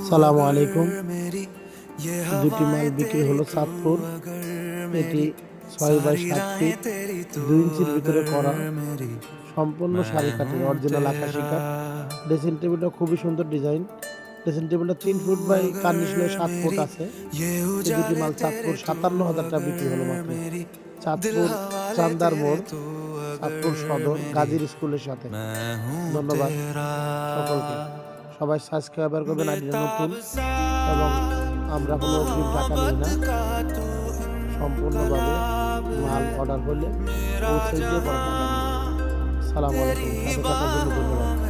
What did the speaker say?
সালামু আলাইকুম। দুটি মাল বিক্রি হলো চাঁদপুর। এটি 6x7 ফিট 2 ইঞ্চির ভিতরে করা, সম্পূর্ণ শাড়ি কাঠের অরিজিনাল আকাশি কাঠ। ড্রেসিং টেবিলটা খুবই সুন্দর ডিজাইন। ড্রেসিং টেবিলটা 3 ফুট বাই কার্নিশ 7 ফুট আছে। এই দুটি মাল চাঁদপুর 57,000 টাকা বিক্রি হলো মাত্র। চাঁদপুর চান্দার মোড়, চাঁদপুর সদর গাজীর স্কুলের সাথে। ধন্যবাদ সকলকে। সবাই সাবস্ক্রাইবার করবেন, আইডিটা নতুন। এবং আমরা কোনো অগ্রিম টাকা নিই না, সম্পূর্ণভাবে মাল অর্ডার হলে পৌঁছে দিয়ে পরে টাকা নিই। সালাম আলাইকুম, সাথে থাকার জন্য ধন্যবাদ।